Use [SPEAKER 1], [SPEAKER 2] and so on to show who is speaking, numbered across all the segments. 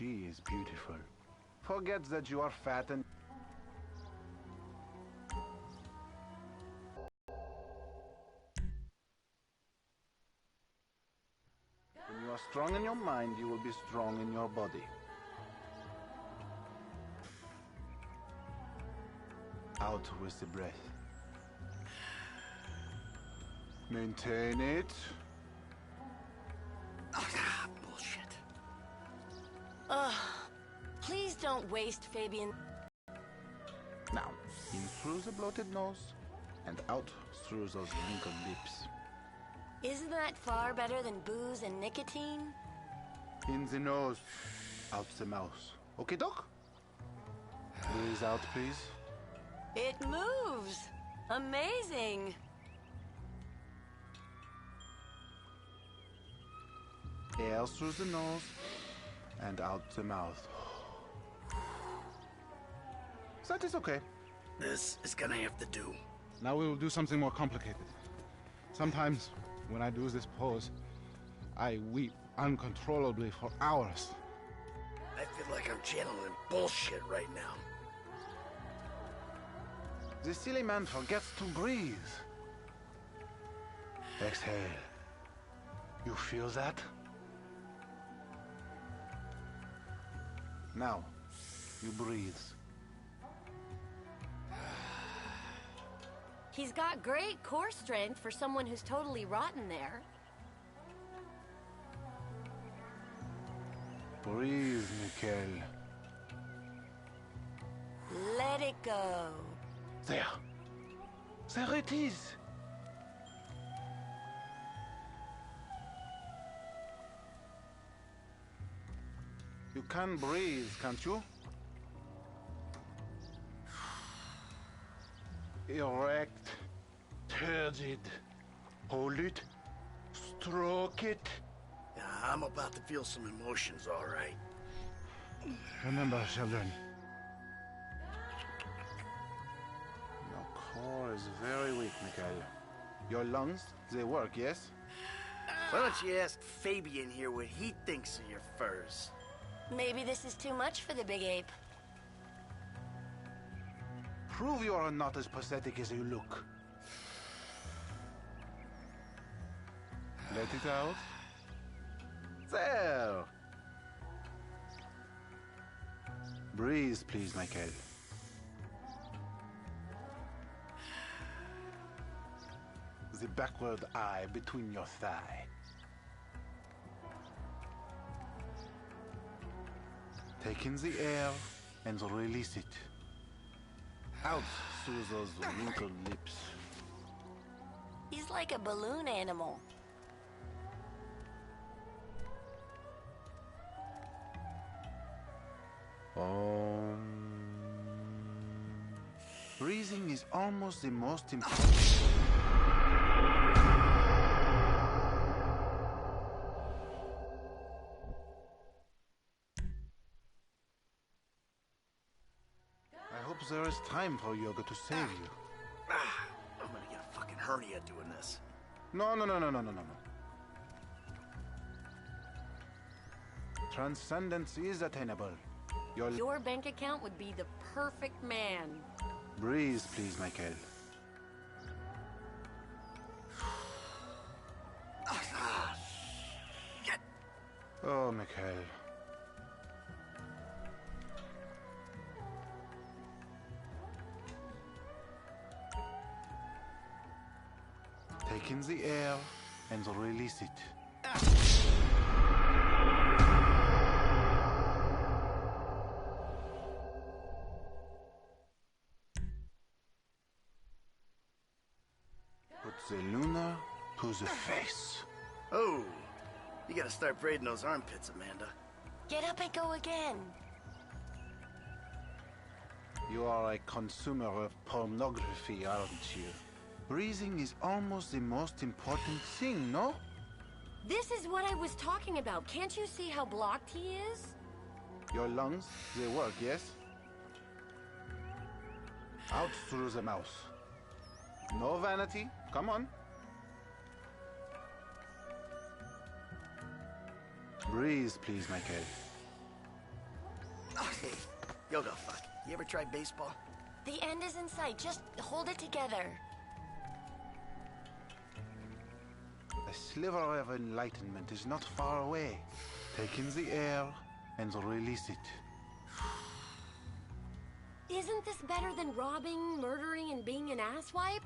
[SPEAKER 1] She is beautiful. Forget that you are fat and... When you are strong in your mind, you will be strong in your body. Out with the breath. Maintain it.
[SPEAKER 2] Bullshit.
[SPEAKER 3] Please don't waste Fabian.
[SPEAKER 1] Now, in through the bloated nose and out through those wrinkled lips.
[SPEAKER 3] Isn't that far better than booze and nicotine?
[SPEAKER 1] In the nose, out the mouth. Okay, Doc? Breathe out, please.
[SPEAKER 3] It moves! Amazing!
[SPEAKER 1] Air through the nose and out the mouth. That is okay.
[SPEAKER 2] This is gonna have to do.
[SPEAKER 1] Now we will do something more complicated. Sometimes, when I do this pose, I weep uncontrollably for hours.
[SPEAKER 2] I feel like I'm channeling bullshit right now.
[SPEAKER 1] The silly man forgets to breathe. Exhale. You feel that? Now, you breathe.
[SPEAKER 3] He's got great core strength for someone who's totally rotten there.
[SPEAKER 1] Breathe, Mikhail.
[SPEAKER 3] Let it go.
[SPEAKER 1] There. There it is. You can breathe, can't you? Erect, turgid. Hold it. Stroke it.
[SPEAKER 2] Yeah, I'm about to feel some emotions, all right.
[SPEAKER 1] Remember, children. Your core is very weak, Mikhail. Your lungs, they work, yes?
[SPEAKER 2] Why don't you ask Fabian here what he thinks of your furs?
[SPEAKER 3] Maybe this is too much for the big ape.
[SPEAKER 1] Prove you are not as pathetic as you look. Let it out. There. Breathe, please, Michael. The backward eye between your thigh. Take in the air and release it. Out through those wrinkled lips.
[SPEAKER 3] He's like a balloon animal.
[SPEAKER 1] Breathing is almost the most important. I hope there is time for yoga to save you.
[SPEAKER 2] I'm gonna get a fucking hernia doing this.
[SPEAKER 1] No. Transcendence is attainable.
[SPEAKER 3] Your bank account would be the perfect man.
[SPEAKER 1] Breathe, please, Michael.
[SPEAKER 2] Shit.
[SPEAKER 1] Oh, Michael. Take in the air and release it. Put the lunar to the face.
[SPEAKER 2] Oh, you gotta start braiding those armpits, Amanda.
[SPEAKER 3] Get up and go again.
[SPEAKER 1] You are a consumer of pornography, aren't you? Breathing is almost the most important thing, no?
[SPEAKER 3] This is what I was talking about. Can't you see how blocked he is?
[SPEAKER 1] Your lungs, they work, yes? Out through the mouth. No vanity. Come on. Breathe, please, Michael.
[SPEAKER 2] Hey, yoga fuck. You ever tried baseball?
[SPEAKER 3] The end is in sight. Just hold it together.
[SPEAKER 1] A sliver of enlightenment is not far away. Take in the air and release it.
[SPEAKER 3] Isn't this better than robbing, murdering, and being an asswipe?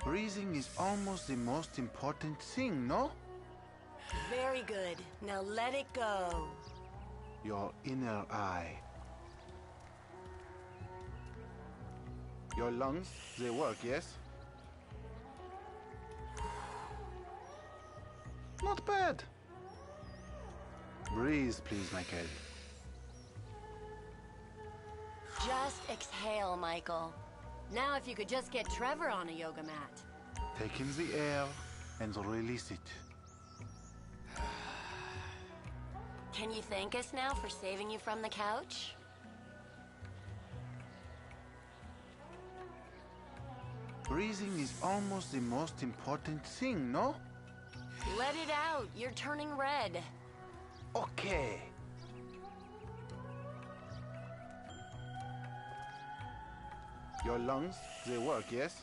[SPEAKER 1] Breathing is almost the most important thing, no?
[SPEAKER 3] Very good. Now let it go.
[SPEAKER 1] Your inner eye. Your lungs, they work, yes? Not bad. Breathe, please, Michael.
[SPEAKER 3] Just exhale, Michael. Now if you could just get Trevor on a yoga mat.
[SPEAKER 1] Take in the air and release it.
[SPEAKER 3] Can you thank us now for saving you from the couch?
[SPEAKER 1] Breathing is almost the most important thing, no?
[SPEAKER 3] Let it out. You're turning red.
[SPEAKER 1] Okay. Your lungs, they work, yes?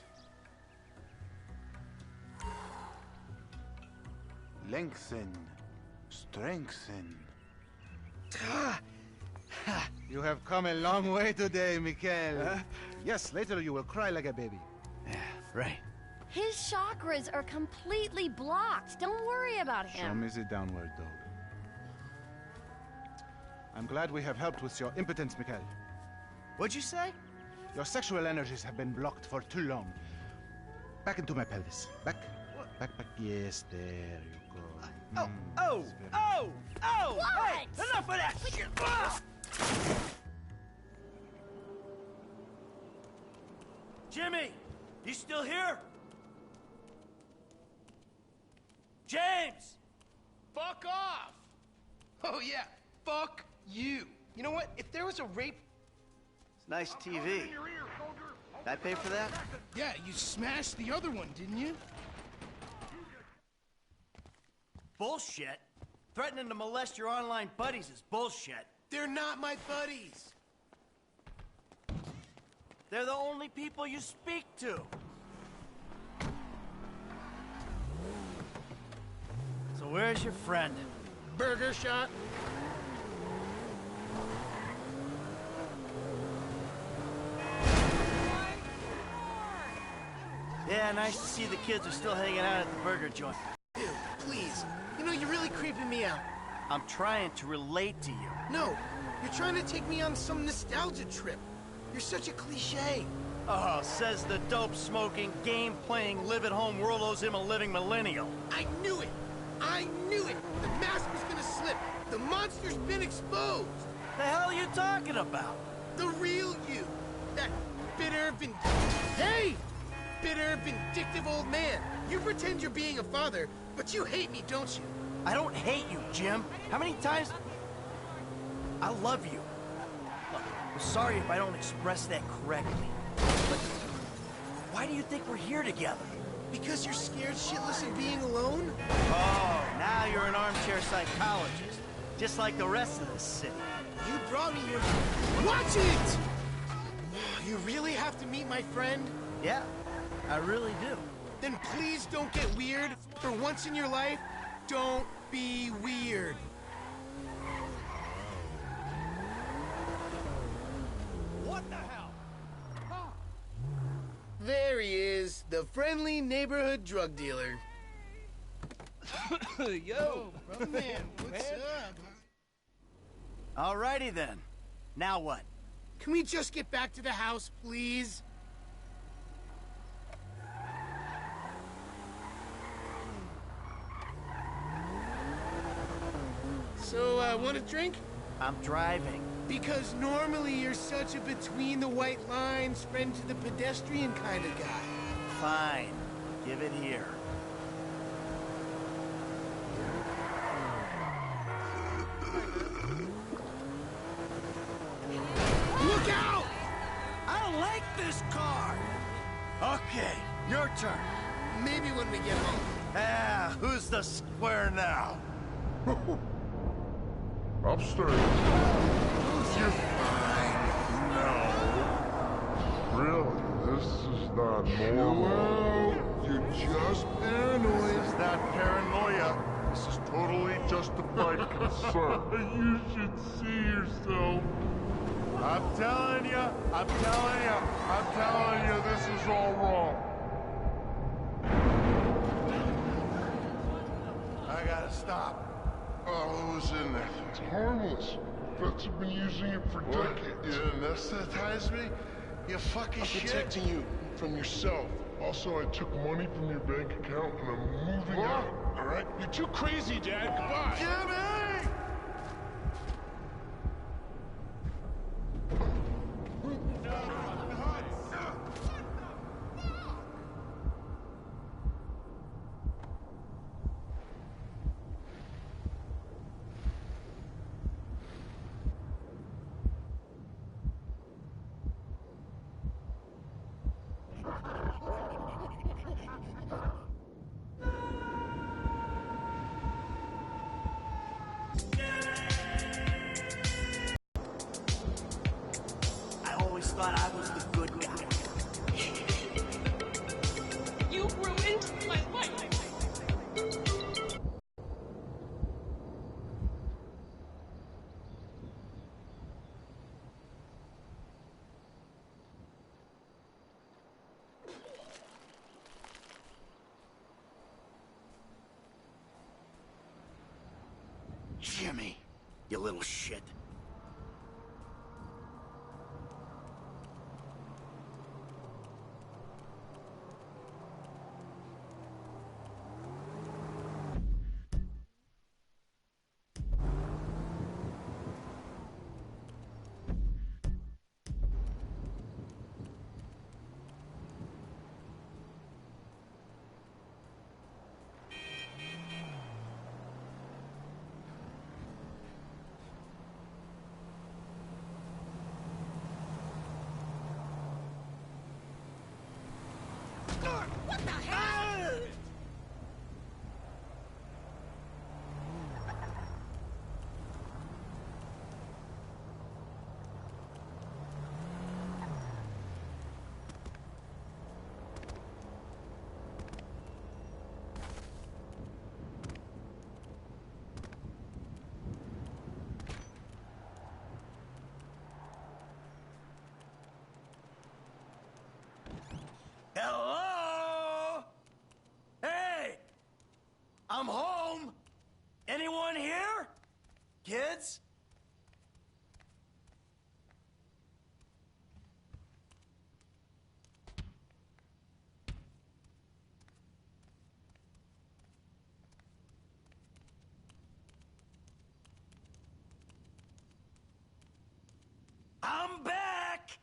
[SPEAKER 1] Lengthen. Strengthen. You have come a long way today, Michael. Yes, later you will cry like a baby.
[SPEAKER 2] Yeah, right.
[SPEAKER 3] His chakras are completely blocked. Don't worry about
[SPEAKER 1] Show
[SPEAKER 3] him.
[SPEAKER 1] me the downward dog. I'm glad we have helped with your impotence, Michael.
[SPEAKER 2] What'd you say?
[SPEAKER 1] Your sexual energies have been blocked for too long. Back into my pelvis. Back. Back. Yes, there you go.
[SPEAKER 2] Oh!
[SPEAKER 3] What?
[SPEAKER 2] Hey, enough of that shit! Ah! Jimmy, you still here? James!
[SPEAKER 4] Fuck off! Oh yeah, fuck you. You know what? If there was a rape...
[SPEAKER 2] It's nice TV. Did I pay for that?
[SPEAKER 4] Yeah, you smashed the other one, didn't you?
[SPEAKER 2] Bullshit. Threatening to molest your online buddies is bullshit.
[SPEAKER 4] They're not my buddies.
[SPEAKER 2] They're the only people you speak to. So where's your friend?
[SPEAKER 4] Burger shot?
[SPEAKER 2] Yeah, nice to see the kids are still hanging out at the burger joint.
[SPEAKER 4] Dude, please. You know, you're really creeping me out.
[SPEAKER 2] I'm trying to relate to you.
[SPEAKER 4] No, you're trying to take me on some nostalgia trip. You're such a cliche.
[SPEAKER 2] Oh, says the dope-smoking, game-playing, live-at-home world owes him a living millennial.
[SPEAKER 4] I knew it! I knew it! The mask was gonna slip! The monster's been exposed!
[SPEAKER 2] The hell are you talking about?
[SPEAKER 4] The real you! That bitter, Hey! Bitter, vindictive old man. You pretend you're being a father, but you hate me, don't you?
[SPEAKER 2] I don't hate you, Jim. How many times... I love you. Look, I'm sorry if I don't express that correctly. But why do you think we're here together?
[SPEAKER 4] Because you're scared shitless of being alone?
[SPEAKER 2] Oh, now you're an armchair psychologist. Just like the rest of this city.
[SPEAKER 4] You brought me here. Watch it! You really have to meet my friend?
[SPEAKER 2] Yeah, I really do.
[SPEAKER 4] Then please don't get weird. For once in your life, don't be weird.
[SPEAKER 2] What the hell?
[SPEAKER 4] There he is, the friendly neighborhood drug dealer. Yo, brother man, what's up?
[SPEAKER 2] Alrighty then. Now what?
[SPEAKER 4] Can we just get back to the house, please? So, want a drink?
[SPEAKER 2] I'm driving.
[SPEAKER 4] Because normally you're such a between-the-white-lines, friend to the pedestrian kind of guy.
[SPEAKER 2] Fine. Give it here.
[SPEAKER 4] Look out!
[SPEAKER 2] I don't like this car! Okay, your turn.
[SPEAKER 4] Maybe when we get home.
[SPEAKER 2] Ah, who's the square now?
[SPEAKER 5] Upstairs. Who's you? not normal. You're just paranoid.
[SPEAKER 6] It's not paranoia. This is totally justified concern.
[SPEAKER 5] You should see yourself.
[SPEAKER 6] I'm telling you, this is all wrong. I gotta stop.
[SPEAKER 5] Oh, who's in there? It's harmless. Vets have been using it for decades.
[SPEAKER 6] You anesthetize me? You fucking
[SPEAKER 5] I'm
[SPEAKER 6] shit.
[SPEAKER 5] protecting you from yourself. Also, I took money from your bank account and I'm moving out. All right?
[SPEAKER 7] You're too crazy, Dad. Goodbye.
[SPEAKER 6] Jimmy!
[SPEAKER 2] I always thought I was the good guy.
[SPEAKER 8] You ruined my life.
[SPEAKER 2] Jimmy, you little shit.
[SPEAKER 8] What the hell?
[SPEAKER 2] Hello? Hey! I'm home! Anyone here? Kids? I'm back!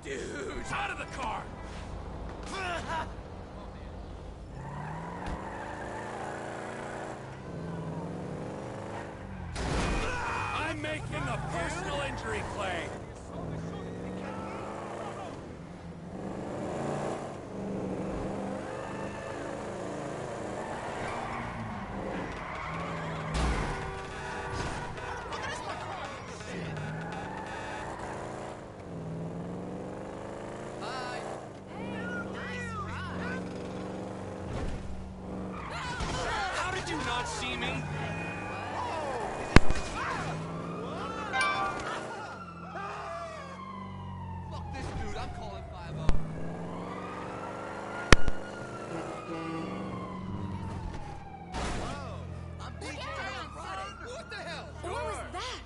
[SPEAKER 2] Dude, out of the car! I'm making a personal injury claim. How did you not see me? Fuck this dude, I'm calling 5-0. I'm DJ on Friday. What the hell?
[SPEAKER 3] What was that?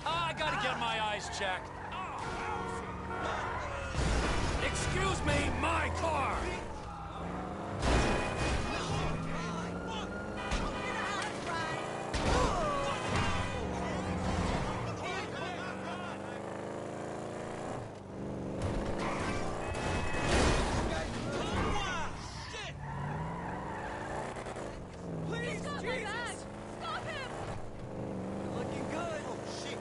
[SPEAKER 2] I gotta get my eyes checked. Excuse me, my car!
[SPEAKER 8] Please, Jesus! Stop him!
[SPEAKER 2] Looking good. Oh, shit.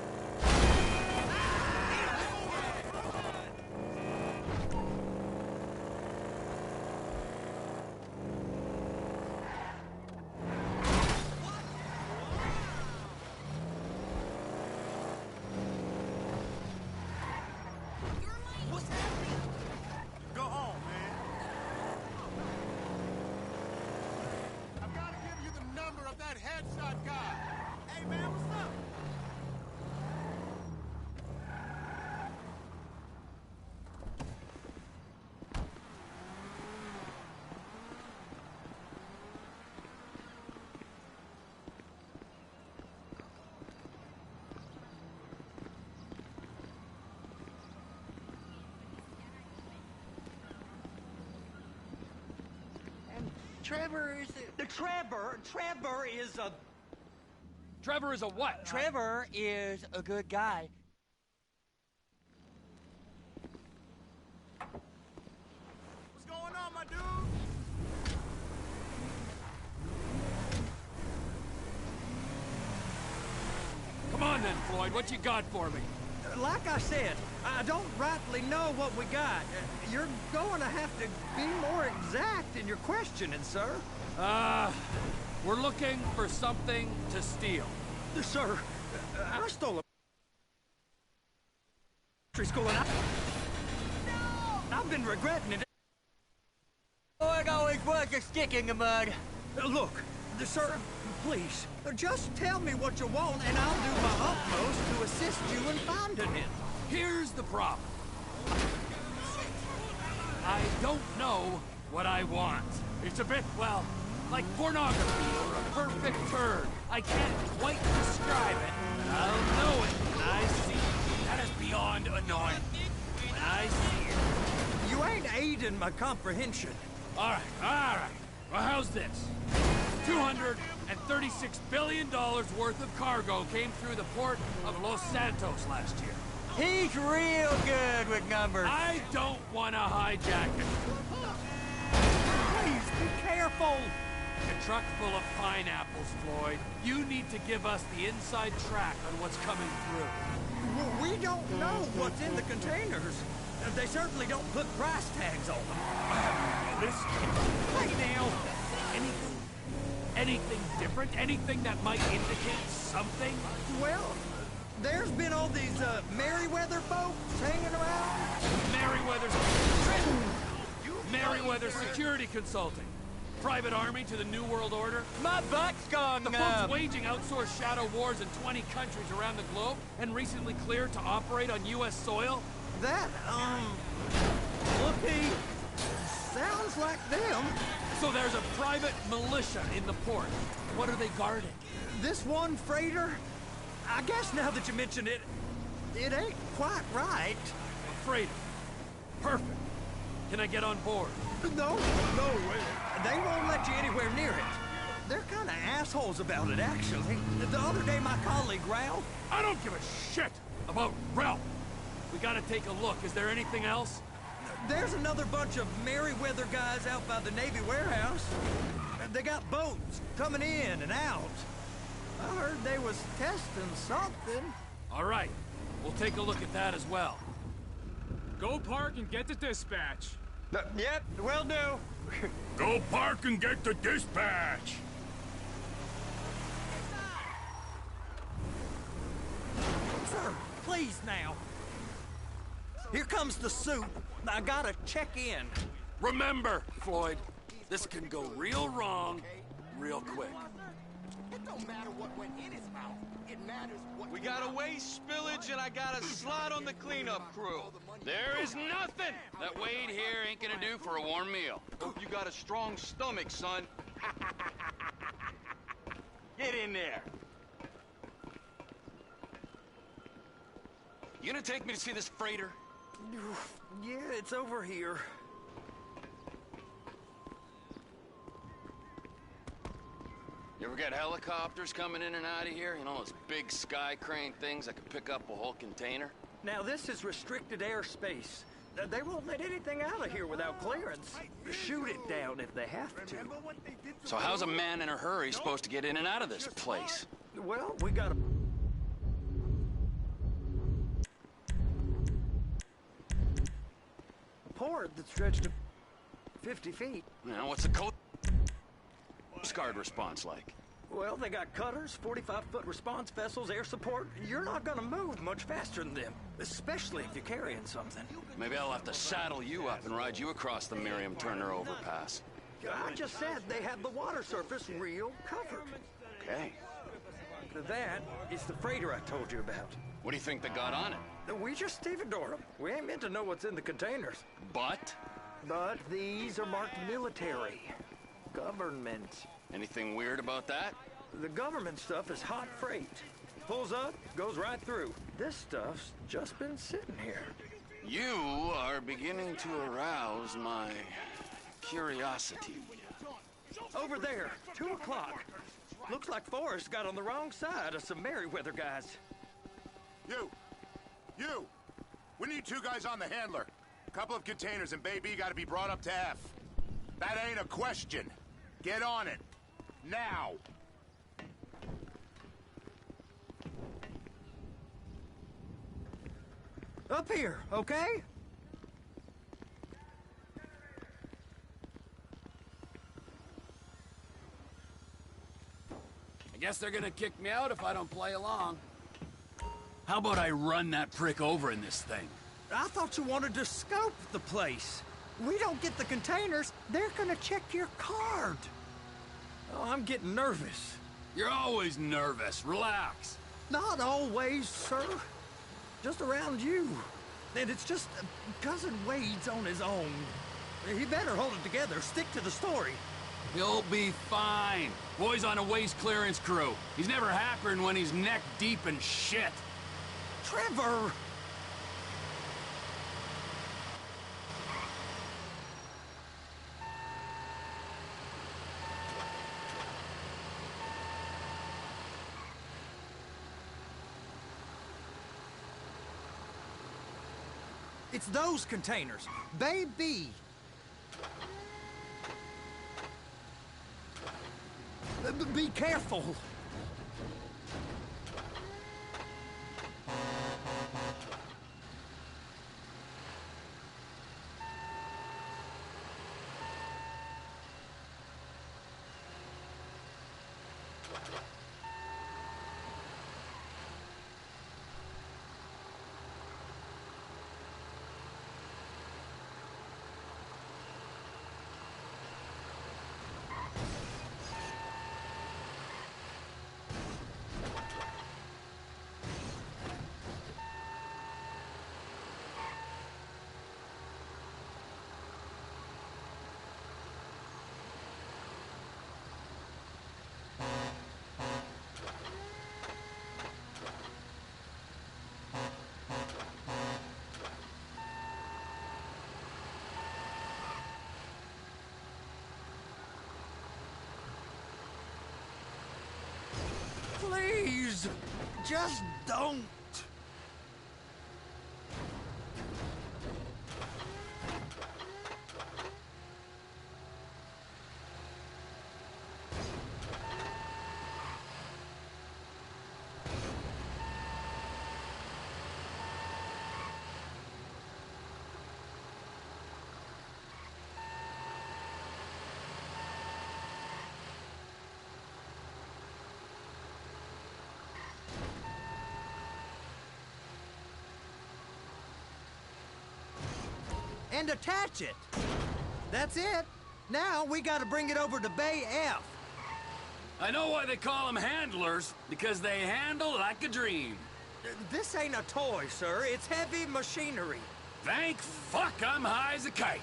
[SPEAKER 2] What's happening? Go home, man.
[SPEAKER 7] I've got to give you the number of that headshot guy.
[SPEAKER 2] Hey, man, what's up?
[SPEAKER 9] Trevor is Trevor is a
[SPEAKER 2] Trevor is a what?
[SPEAKER 9] Trevor is a good guy.
[SPEAKER 2] What's going on, my dude? Come on then, Floyd. What you got for me?
[SPEAKER 9] Like I said, I don't rightly know what we got. You're going to have to be more exact in your questioning, sir.
[SPEAKER 2] We're looking for something to steal.
[SPEAKER 9] Sir, I stole a school and I've been regretting it.
[SPEAKER 2] Floyd always was a stick in the mud.
[SPEAKER 9] Look, sir, please, just tell me what you want and I'll do my utmost to assist you in finding it.
[SPEAKER 2] Here's the problem. I don't know what I want. It's a bit, well, like pornography or a perfect turd. I can't quite describe it, but I'll know it when I see it. That is beyond annoying. When I see it.
[SPEAKER 9] You ain't aiding my comprehension.
[SPEAKER 2] All right. Well, how's this? $236 billion worth of cargo came through the port of Los Santos last year.
[SPEAKER 9] He's real good with numbers.
[SPEAKER 2] I don't want to hijack it.
[SPEAKER 9] Please be careful.
[SPEAKER 2] A truck full of pineapples, Floyd. You need to give us the inside track on what's coming through.
[SPEAKER 9] We don't know what's in the containers. They certainly don't put price tags on them.
[SPEAKER 2] Listen, hey now, anything different? Anything that might indicate something?
[SPEAKER 9] Well, there's been all these Merryweather folks hanging around.
[SPEAKER 2] Merryweather Security Consulting. Private army to the New World Order.
[SPEAKER 9] My butt's gone
[SPEAKER 2] The folks waging outsourced shadow wars in 20 countries around the globe and recently cleared to operate on U.S. soil.
[SPEAKER 9] That, look, he sounds just like them.
[SPEAKER 10] So there's a private militia in the port. What are they guarding?
[SPEAKER 9] This one freighter, I guess now that you mention it, it ain't quite right.
[SPEAKER 10] A freighter. Perfect. Can I get on board?
[SPEAKER 9] No, they won't let you anywhere near it. They're kind of assholes about it, actually. The other day, my colleague, Ralph...
[SPEAKER 10] I don't give a shit about Ralph. We gotta take a look. Is there anything else?
[SPEAKER 9] There's another bunch of Merryweather guys out by the Navy warehouse. They got boats coming in and out. I heard they was testing something.
[SPEAKER 10] All right. We'll take a look at that as well.
[SPEAKER 11] Go park and get the dispatch.
[SPEAKER 9] Yep, will do.
[SPEAKER 6] Go park and get the dispatch.
[SPEAKER 9] Sir, please now. Here comes the soup. I gotta check in.
[SPEAKER 10] Remember, Floyd, this can go real wrong real quick.
[SPEAKER 7] It don't matter what went in his mouth. It matters what...
[SPEAKER 12] We got a waste spillage and I got a slot on the cleanup crew.
[SPEAKER 13] There is nothing that Wade here ain't gonna do for a warm meal.
[SPEAKER 12] Hope you got a strong stomach, son. Get in there.
[SPEAKER 13] You gonna take me to see this freighter?
[SPEAKER 9] Yeah, it's over here.
[SPEAKER 13] You ever get helicopters coming in and out of here? You know, those big sky crane things that can pick up a whole container?
[SPEAKER 9] Now, this is restricted airspace. They won't let anything out of here without clearance. Shoot it down if they have to.
[SPEAKER 13] So how's a man in a hurry supposed to get in and out of this place?
[SPEAKER 9] Well, we got a... port that stretched to 50 feet.
[SPEAKER 13] You know, what's the Coast Guard response like?
[SPEAKER 9] Well, they got cutters, 45-foot response vessels, air support. You're not gonna move much faster than them, especially if you're carrying something.
[SPEAKER 13] Maybe I'll have to saddle you up and ride you across the Miriam Turner overpass.
[SPEAKER 9] I just said they have the water surface real covered.
[SPEAKER 13] Okay.
[SPEAKER 9] That is the freighter I told you about.
[SPEAKER 13] What do you think they got on it?
[SPEAKER 9] We just stevedore them. We ain't meant to know what's in the containers.
[SPEAKER 13] But
[SPEAKER 9] these are marked military. Government.
[SPEAKER 13] Anything weird about that?
[SPEAKER 9] The government stuff is hot freight. Pulls up, goes right through. This stuff's just been sitting here.
[SPEAKER 13] You are beginning to arouse my curiosity.
[SPEAKER 9] Over there, 2 o'clock. Looks like Forrest got on the wrong side of some Merryweather guys.
[SPEAKER 6] You! We need 2 guys on the handler. A couple of containers and Baby gotta be brought up to F. That ain't a question. Get on it. Now!
[SPEAKER 9] Up here, okay?
[SPEAKER 10] I guess they're gonna kick me out if I don't play along. How about I run that prick over in this thing?
[SPEAKER 9] I thought you wanted to scope the place. We don't get the containers, they're gonna check your card. Oh, I'm getting nervous.
[SPEAKER 10] You're always nervous. Relax.
[SPEAKER 9] Not always, sir. Just around you. And it's just Cousin Wade's on his own. He better hold it together. Stick to the story.
[SPEAKER 10] He'll be fine. Boy's on a waste clearance crew. He's never happier than when he's neck deep in shit.
[SPEAKER 9] Trevor! It's those containers. Baby! Be careful! Please, just don't. And attach it. That's it. Now we gotta bring it over to Bay F.
[SPEAKER 10] I know why they call them handlers, because they handle like a dream.
[SPEAKER 9] This ain't a toy, sir. It's heavy machinery.
[SPEAKER 10] Thank fuck I'm high as a kite.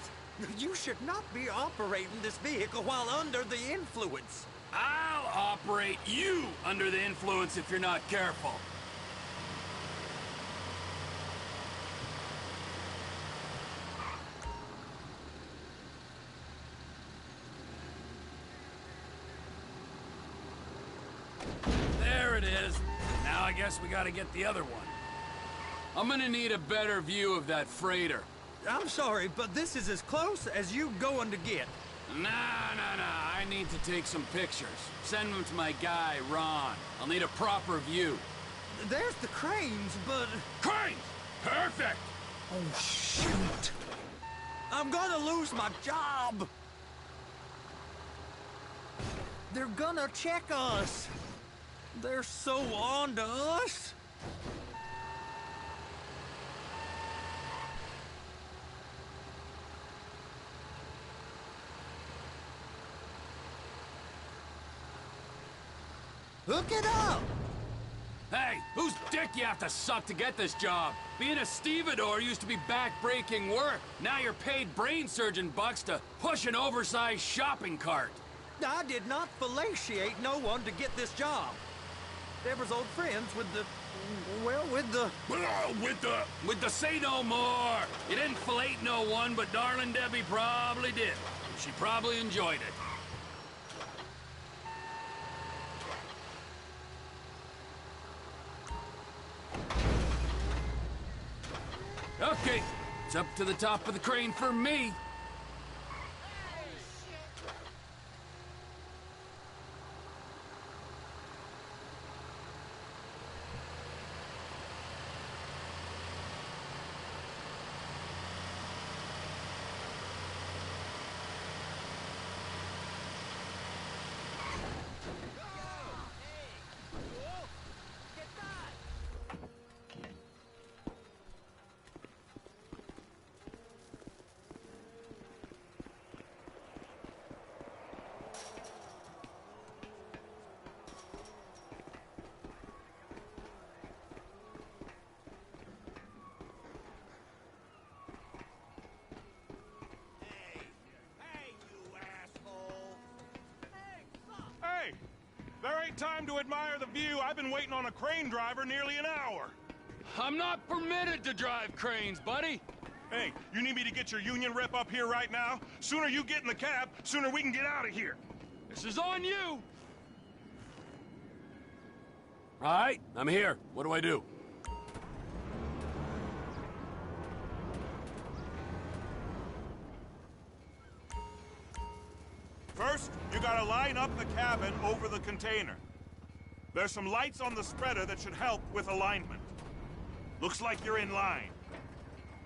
[SPEAKER 9] You should not be operating this vehicle while under the influence.
[SPEAKER 10] I'll operate you under the influence if you're not careful. There it is. Now I guess we gotta get the other one. I'm gonna need a better view of that freighter.
[SPEAKER 9] I'm sorry, but this is as close as you going to get.
[SPEAKER 10] Nah. I need to take some pictures. Send them to my guy, Ron. I'll need a proper view.
[SPEAKER 9] There's the cranes, but...
[SPEAKER 10] Cranes! Perfect!
[SPEAKER 9] Oh, shoot. I'm gonna lose my job. They're gonna check us. They're so on to us. Hook it up!
[SPEAKER 10] Hey, whose dick you have to suck to get this job? Being a stevedore used to be back-breaking work. Now you're paid brain surgeon bucks to push an oversized shopping cart.
[SPEAKER 9] I did not fellatiate no one to get this job. Deborah's old friends with the... well, with the...
[SPEAKER 10] With the say no more. You didn't fillet no one, but darling Debbie probably did. She probably enjoyed it. Okay, it's up to the top of the crane for me.
[SPEAKER 14] There ain't time to admire the view. I've been waiting on a crane driver nearly an hour.
[SPEAKER 10] I'm not permitted to drive cranes, buddy.
[SPEAKER 14] Hey, you need me to get your union rep up here right now? Sooner you get in the cab, sooner we can get out of here.
[SPEAKER 10] This is on you. All right, I'm here. What do I do?
[SPEAKER 14] First, you gotta line up the cabin over the container. There's some lights on the spreader that should help with alignment. Looks like you're in line.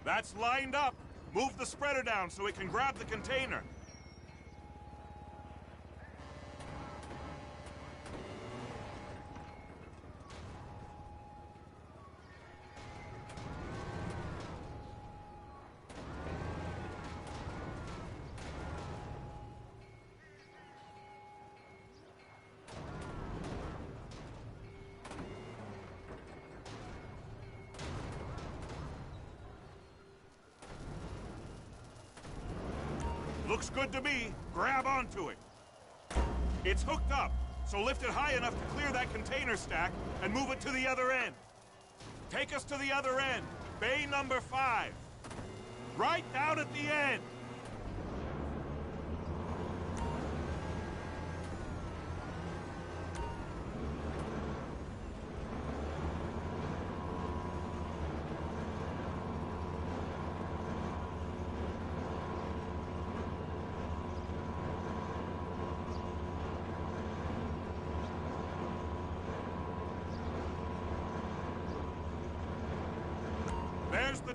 [SPEAKER 14] That's lined up. Move the spreader down so it can grab the container. Looks good to me. Grab onto it. It's hooked up, so lift it high enough to clear that container stack and move it to the other end. Take us to the other end, bay number 5. Right down at the end.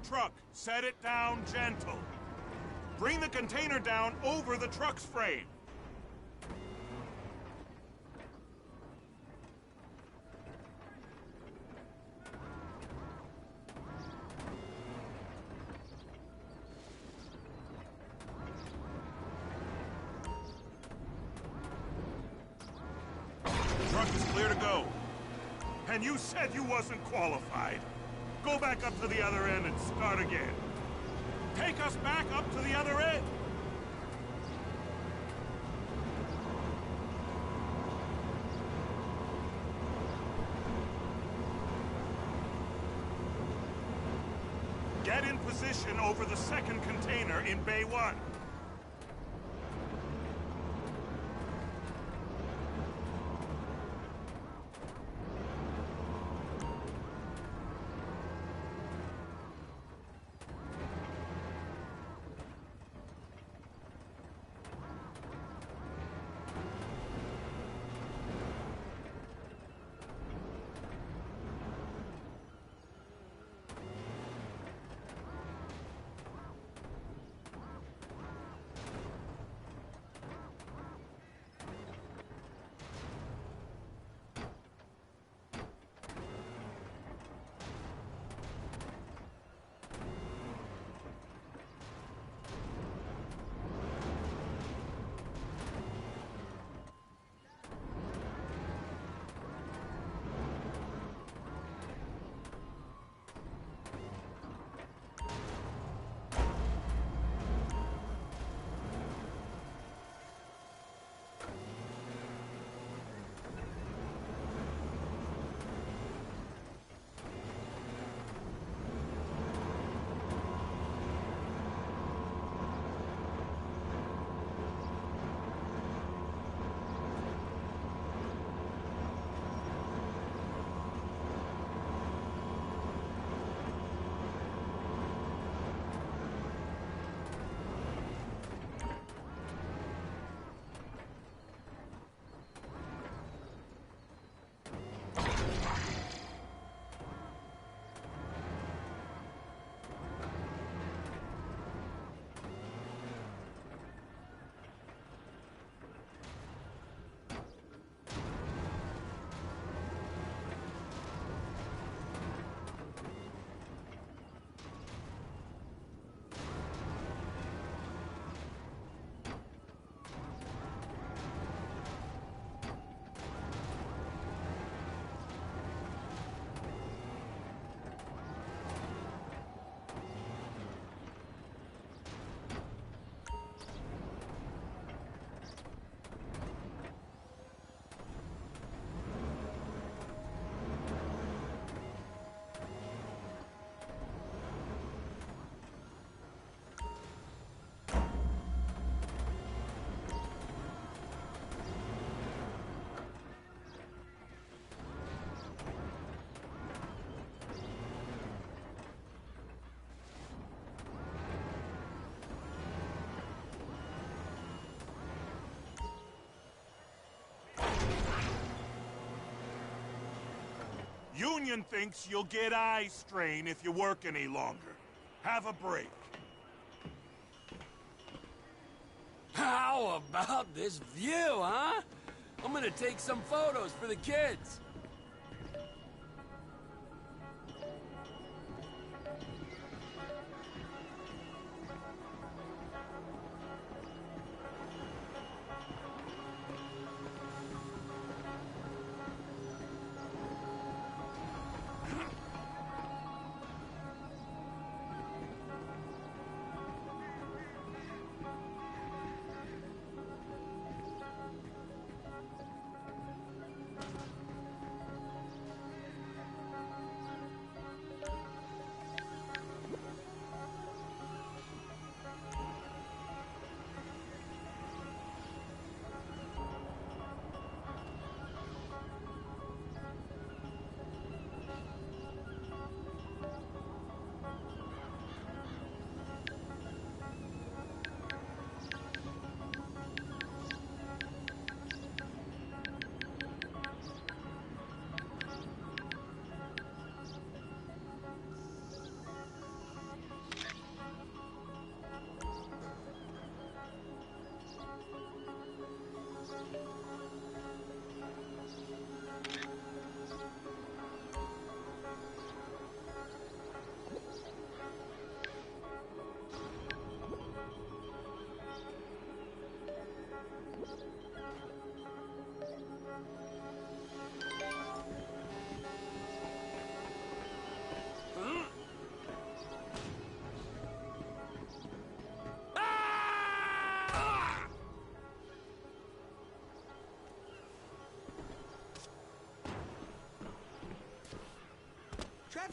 [SPEAKER 14] truck. Set it down gentle. Bring the container down over the truck's frame. Truck is clear to go. And you said you wasn't qualified. Go back up to the other end and start again. Take us back up to the other end. Get in position over the second container in Bay 1. Union thinks you'll get eye strain if you work any longer. Have a break.
[SPEAKER 10] How about this view, huh? I'm gonna take some photos for the kids.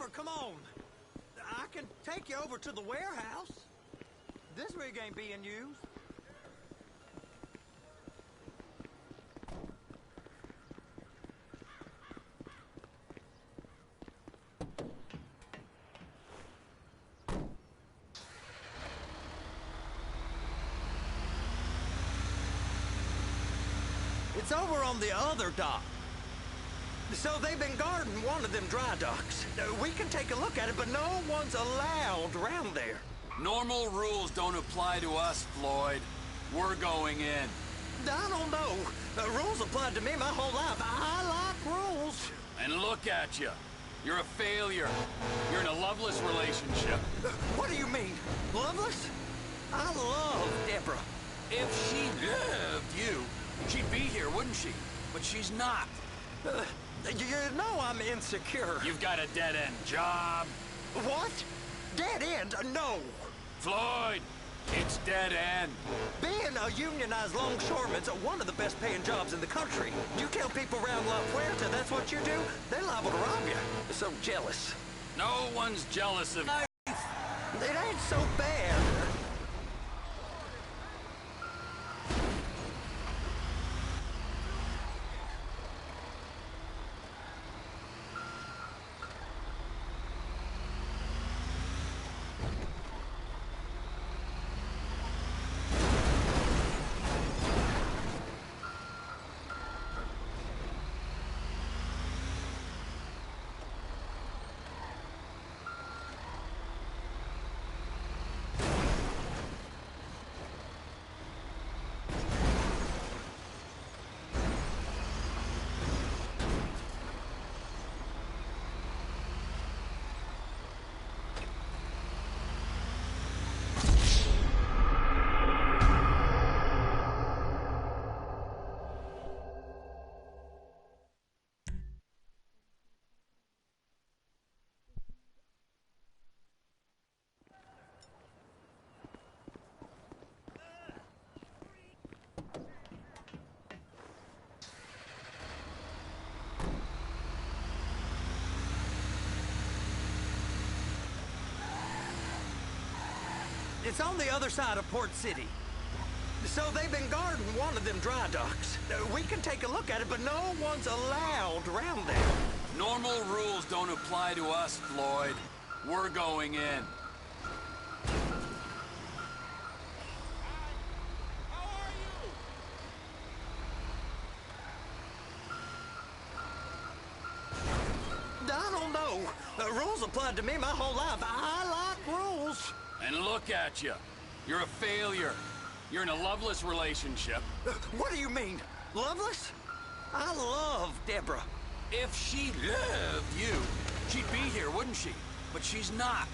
[SPEAKER 9] car, come on. I can take you over to the warehouse. This rig ain't being used. It's over on the other dock. So they've been guarding one of them dry docks. We can take a look at it, but no one's allowed around there.
[SPEAKER 10] Normal rules don't apply to us, Floyd. We're going in.
[SPEAKER 9] I don't know. Rules applied to me my whole life. I like rules.
[SPEAKER 10] And look at you. You're a failure. You're in a loveless relationship.
[SPEAKER 9] What do you mean? Loveless? I love Deborah.
[SPEAKER 10] If she loved you, she'd be here, wouldn't she? But she's not.
[SPEAKER 9] You know I'm insecure.
[SPEAKER 10] You've got a dead-end job.
[SPEAKER 9] What? Dead end? No.
[SPEAKER 10] Floyd, it's dead end.
[SPEAKER 9] Being a unionized longshoreman's one of the best paying jobs in the country. You tell people around La Puerta that's what you do, they're liable to rob you. They're so jealous.
[SPEAKER 10] No one's jealous of you.
[SPEAKER 9] It ain't so bad. It's on the other side of Port City. So they've been guarding one of them dry docks. We can take a look at it, but no one's allowed around there.
[SPEAKER 10] Normal rules don't apply to us, Floyd. We're going in.
[SPEAKER 9] I don't know. Rules applied to me my whole life. I like rules.
[SPEAKER 10] And look at you. You're a failure. You're in a loveless relationship.
[SPEAKER 9] What do you mean? Loveless? I love Deborah.
[SPEAKER 10] If she loved you, she'd be here, wouldn't she? But she's not.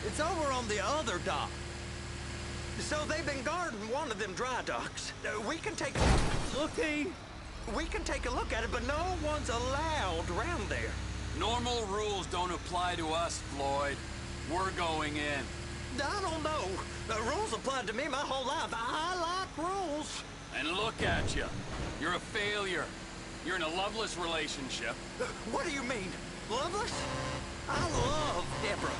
[SPEAKER 9] It's over on the other dock. So they've been guarding one of them dry docks. We can take We can take a look at it, but no one's allowed around there.
[SPEAKER 10] Normal rules don't apply to us, Floyd. We're going in.
[SPEAKER 9] I don't know. Rules applied to me my whole life. I like rules.
[SPEAKER 10] And look at you. You're a failure. You're in a loveless relationship.
[SPEAKER 9] What do you mean? Loveless? I love Deborah.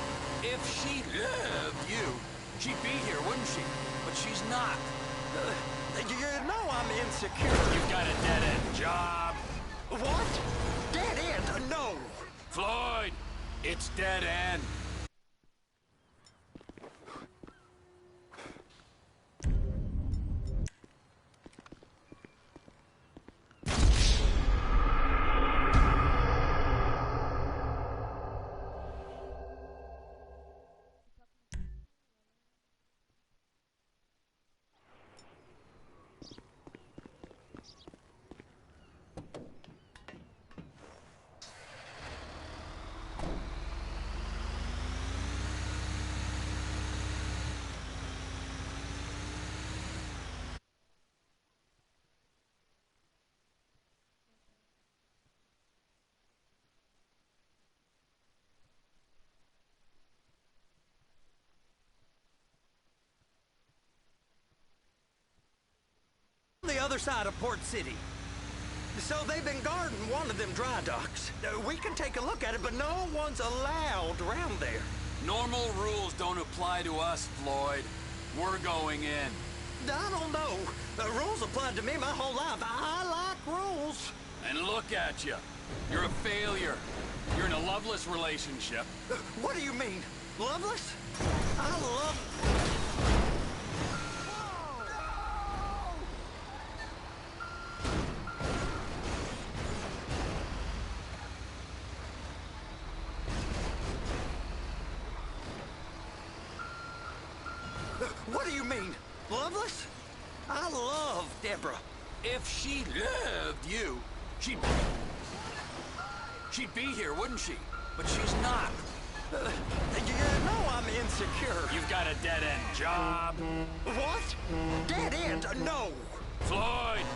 [SPEAKER 10] If she loved you, she'd be here, wouldn't she? But she's not.
[SPEAKER 9] You know I'm insecure.
[SPEAKER 10] You've got a dead-end job.
[SPEAKER 9] What? Dead end? No.
[SPEAKER 10] Floyd, it's dead end.
[SPEAKER 9] the other side of Port City. So they've been guarding one of them dry docks. We can take a look at it, but no one's allowed around there.
[SPEAKER 10] Normal rules don't apply to us, Floyd. We're going in.
[SPEAKER 9] I don't know. The rules applied to me my whole life. I like rules.
[SPEAKER 10] And look at you. You're a failure. You're in a loveless relationship.
[SPEAKER 9] What do you mean? Loveless? I love... What do you mean? Loveless? I love Deborah.
[SPEAKER 10] If she loved you, she'd be here, wouldn't she? But she's not.
[SPEAKER 9] You know I'm insecure.
[SPEAKER 10] You've got a dead-end job.
[SPEAKER 9] What? Dead end? No.
[SPEAKER 10] Floyd,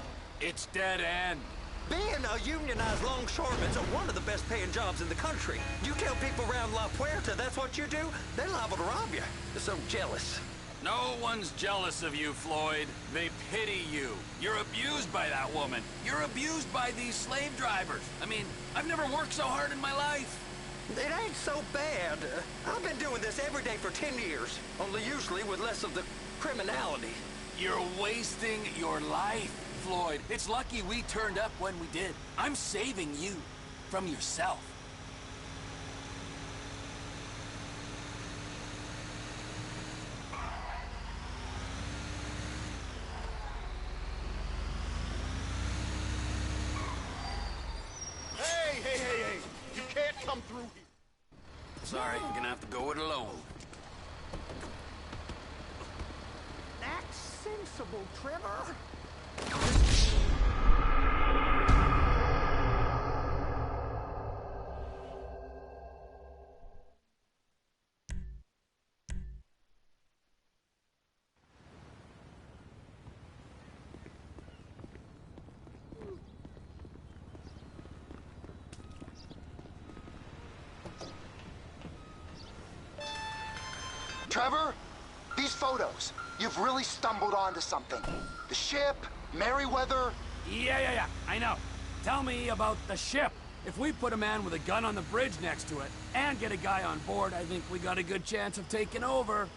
[SPEAKER 10] it's dead end.
[SPEAKER 9] Being a unionized longshoreman's one of the best paying jobs in the country. You tell people around La Puerta that's what you do, they're liable to rob you. They're so jealous.
[SPEAKER 10] No one's jealous of you, Floyd. They pity you. You're abused by that woman. You're abused by these slave drivers. I mean, I've never worked so hard in my life.
[SPEAKER 9] It ain't so bad. I've been doing this every day for 10 years, only usually with less of the criminality.
[SPEAKER 10] You're wasting your life, Floyd. It's lucky we turned up when we did. I'm saving you from yourself.
[SPEAKER 6] Hey! You can't come through here.
[SPEAKER 10] Sorry, you're gonna have to go it alone.
[SPEAKER 9] That's sensible, Trevor.
[SPEAKER 15] Trevor, these photos, you've really stumbled onto something. The ship, Merryweather.
[SPEAKER 10] Yeah, I know. Tell me about the ship. If we put a man with a gun on the bridge next to it and get a guy on board, I think we got a good chance of taking over.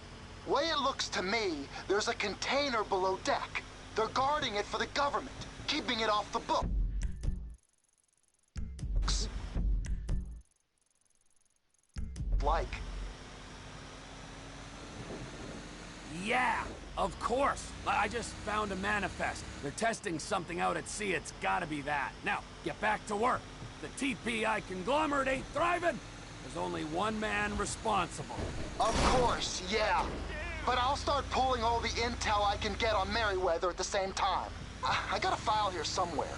[SPEAKER 15] Way it looks to me, there's a container below deck. They're guarding it for the government, keeping it off the books. Like.
[SPEAKER 10] Yeah, of course. I just found a manifest. They're testing something out at sea. It's gotta be that. Now, get back to work. The TPI conglomerate ain't thriving. There's only one man responsible.
[SPEAKER 15] Of course, yeah. But I'll start pulling all the intel I can get on Merryweather at the same time. I got a file here somewhere.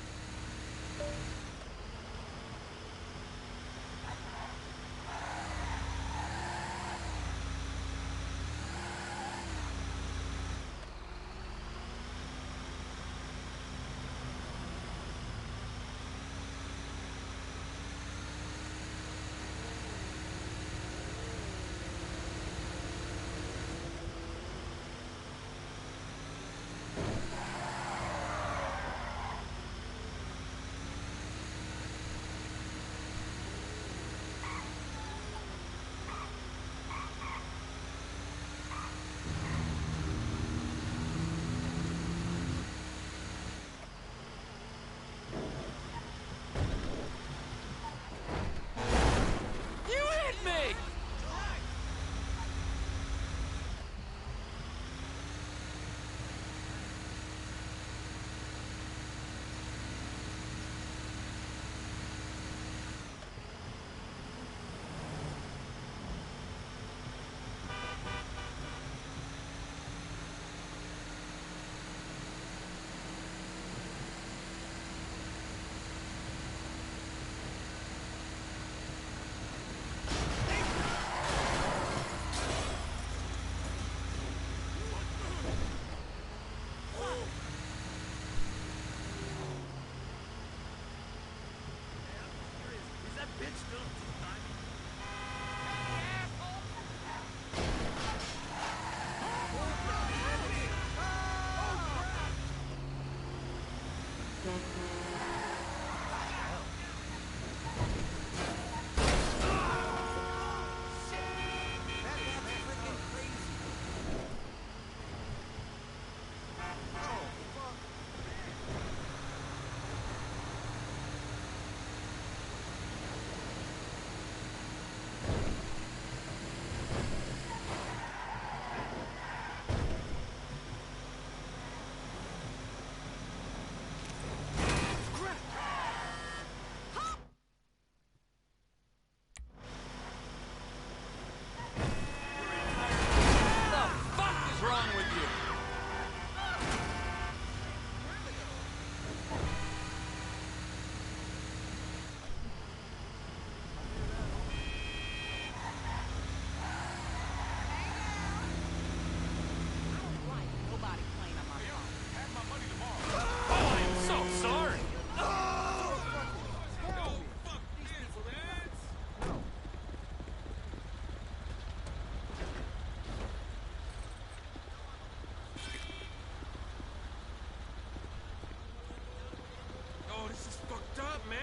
[SPEAKER 12] This is fucked up, man.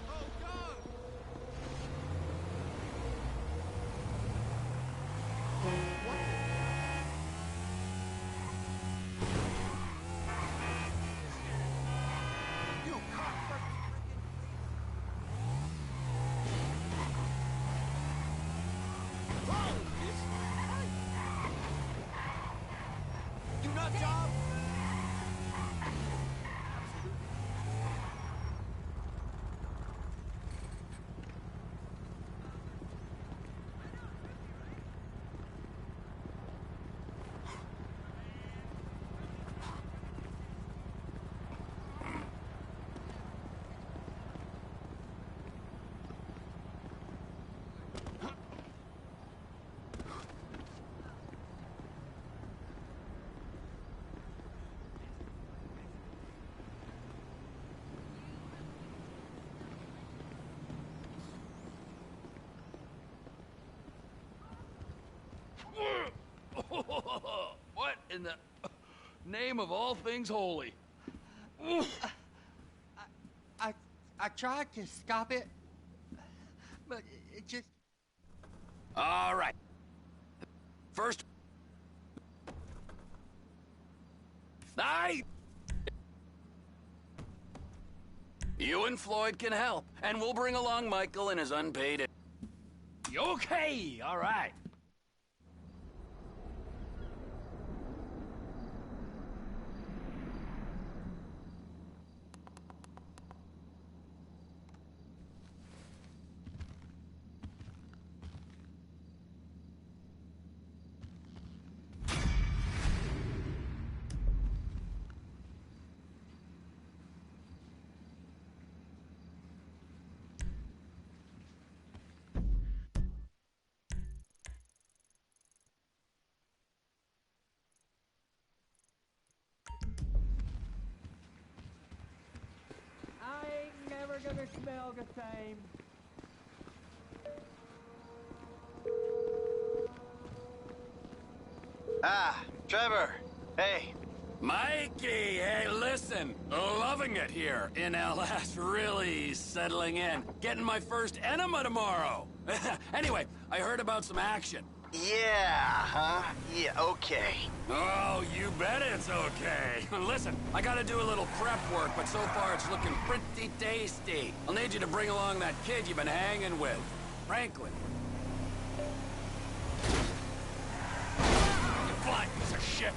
[SPEAKER 7] Oh, God!
[SPEAKER 4] You cocksucker!
[SPEAKER 2] Do not job!
[SPEAKER 12] What in the name of all things holy?
[SPEAKER 15] I tried to stop it, but it just...
[SPEAKER 10] All right. First... You and Floyd can help, and we'll bring along Michael and his unpaid... Okay, all right.
[SPEAKER 16] I ain't never gonna smell the same.
[SPEAKER 2] Ah, Trevor. Hey.
[SPEAKER 10] Mikey, hey, listen. Loving it here in LS. Really settling in. Getting my first enema tomorrow. Anyway, I heard about some action.
[SPEAKER 2] Yeah, huh? Yeah, okay.
[SPEAKER 10] Oh, you bet it's okay. Listen, I gotta do a little prep work, but so far it's looking pretty tasty. I'll need you to bring along that kid you've been hanging with, Franklin. You flying piece of shit.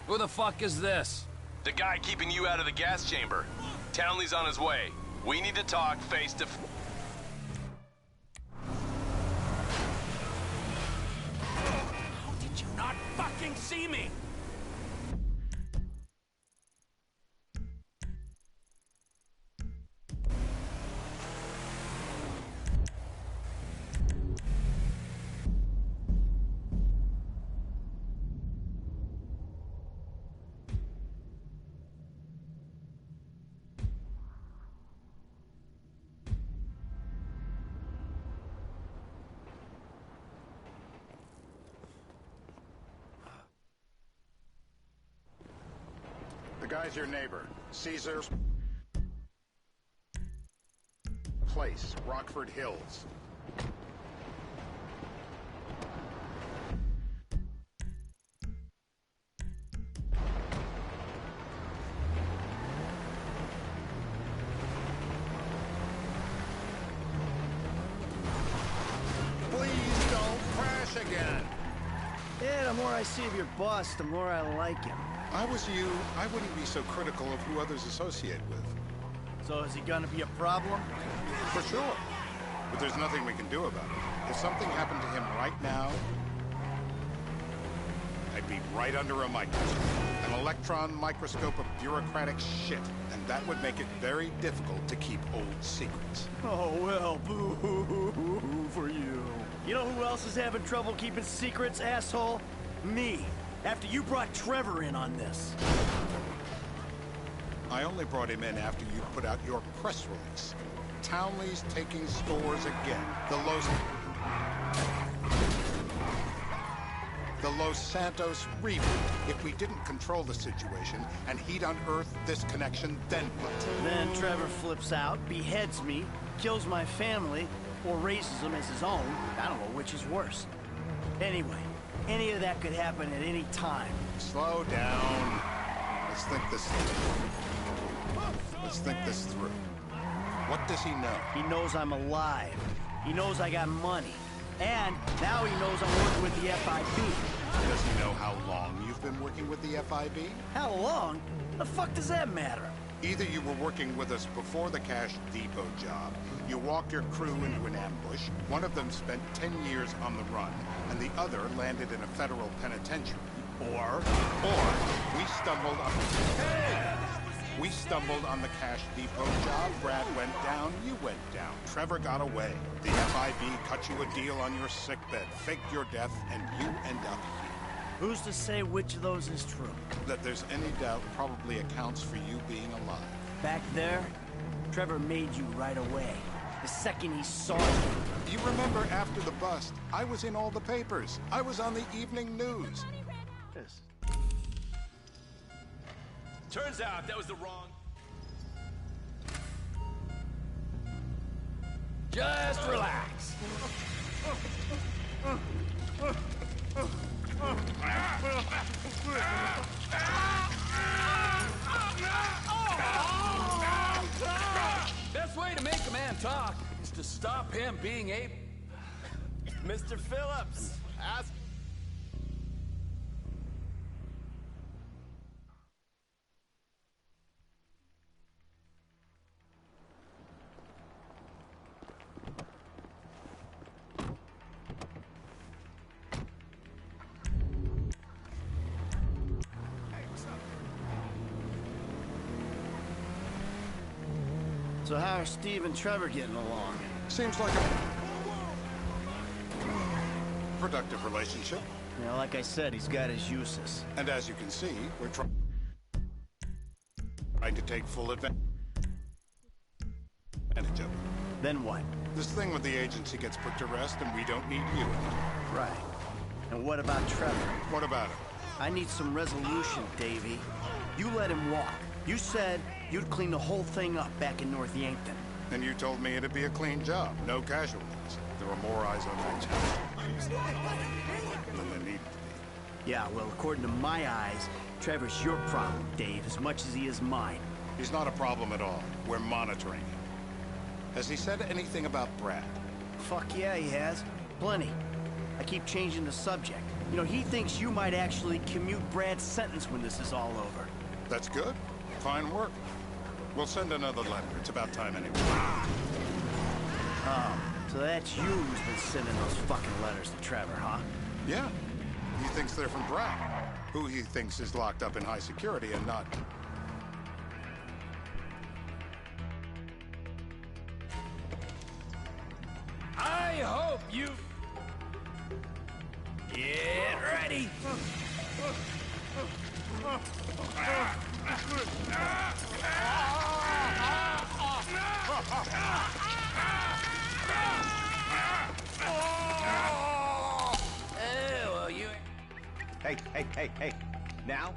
[SPEAKER 10] Who the fuck is this?
[SPEAKER 17] The guy keeping you out of the gas chamber. Townley's on his way. We need to talk face to face.
[SPEAKER 10] How did you not fucking see me?
[SPEAKER 6] The guy's your neighbor. Caesar's Place, Rockford Hills. Please don't crash again.
[SPEAKER 2] Yeah, the more I see of your boss, the more I like him.
[SPEAKER 18] If I was you, I wouldn't be so critical of who others associate with.
[SPEAKER 2] So is he gonna be a problem?
[SPEAKER 18] For sure. But there's nothing we can do about it. If something happened to him right now, I'd be right under a microscope. An electron microscope of bureaucratic shit. And that would make it very difficult to keep old secrets.
[SPEAKER 2] Oh, well, boo-hoo-hoo-hoo for you. You know who else is having trouble keeping secrets, asshole? Me. After you brought Trevor in on this.
[SPEAKER 18] I only brought him in after you put out your press release. Townley's taking stores again. The Los Santos reboot. If we didn't control the situation and he'd unearthed this connection, then what?
[SPEAKER 2] Then Trevor flips out, beheads me, kills my family, or raises them as his own. I don't know which is worse. Anyway, any of that could happen at any time.
[SPEAKER 18] Slow down. Let's think this through. What does he know?
[SPEAKER 2] He knows I'm alive. He knows I got money. And now he knows I'm working with the FIB.
[SPEAKER 18] Does he know how long you've been working with the FIB?
[SPEAKER 2] How long? The fuck does that matter?
[SPEAKER 18] Either you were working with us before the Cash Depot job, you walked your crew into an ambush, one of them spent 10 years on the run, and the other landed in a federal penitentiary. Or we stumbled on the Cash Depot job, Brad went down, you went down. Trevor got away. The FIB cut you a deal on your sickbed, faked your death, and you end up here.
[SPEAKER 2] Who's to say which of those is true?
[SPEAKER 18] That there's any doubt probably accounts for you being alive.
[SPEAKER 2] Back there, Trevor made you right away. The second he saw you.
[SPEAKER 18] You remember after the bust, I was in all the papers. I was on the evening news.
[SPEAKER 2] Yes.
[SPEAKER 17] Turns out that was the wrong...
[SPEAKER 10] Just relax. Best way to make a man talk is to stop him being a...
[SPEAKER 17] Mr. Phillips, ask...
[SPEAKER 2] So how are Steve and Trevor getting along?
[SPEAKER 18] Seems like a productive relationship.
[SPEAKER 2] You know, like I said, he's got his uses.
[SPEAKER 18] And as you can see, we're trying to take full advantage of it.
[SPEAKER 2] Then what?
[SPEAKER 18] This thing with the agency gets put to rest and we don't need you in it.
[SPEAKER 2] Right. And what about Trevor?
[SPEAKER 18] What about him?
[SPEAKER 2] I need some resolution, Davey. You let him walk. You said you'd clean the whole thing up back in North Yankton.
[SPEAKER 18] And you told me it'd be a clean job, no casualties. There were more eyes on that job than there needed to be.
[SPEAKER 2] Yeah, well, according to my eyes, Trevor's your problem, Dave, as much as he is mine.
[SPEAKER 18] He's not a problem at all. We're monitoring him. Has he said anything about Brad?
[SPEAKER 2] Fuck yeah, he has. Plenty. I keep changing the subject. You know, he thinks you might actually commute Brad's sentence when this is all over.
[SPEAKER 18] That's good. Fine work. We'll send another letter. It's about time anyway.
[SPEAKER 2] Oh, so that's you who's been sending those fucking letters to Trevor, huh?
[SPEAKER 18] Yeah. He thinks they're from Brad, who he thinks is locked up in high security and not...
[SPEAKER 10] I hope you... Get ready! Well, you...
[SPEAKER 19] Hey. Now?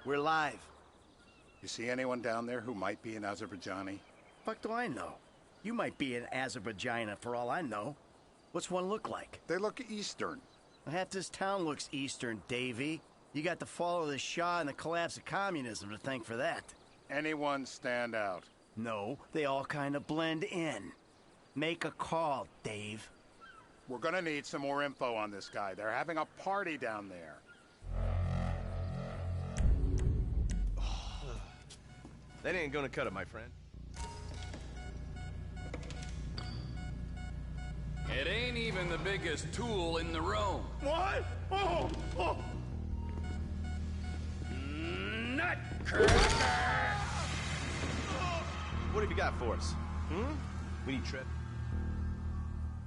[SPEAKER 2] We're live.
[SPEAKER 18] You see anyone down there who might be an Azerbaijani?
[SPEAKER 2] Fuck do I know? You might be an Azerbaijana for all I know. What's one look like?
[SPEAKER 18] They look Eastern.
[SPEAKER 2] Half this town looks Eastern, Davey. You got the fall of the Shah and the collapse of communism to thank for that.
[SPEAKER 18] Anyone stand out?
[SPEAKER 2] No, they all kind of blend in. Make a call, Dave.
[SPEAKER 18] We're gonna need some more info on this guy. They're having a party down there.
[SPEAKER 17] That ain't gonna cut it, my friend.
[SPEAKER 10] It ain't even the biggest tool in the room.
[SPEAKER 14] What? Oh!
[SPEAKER 10] Nutcracker!
[SPEAKER 17] What have you got for us? We need Trev.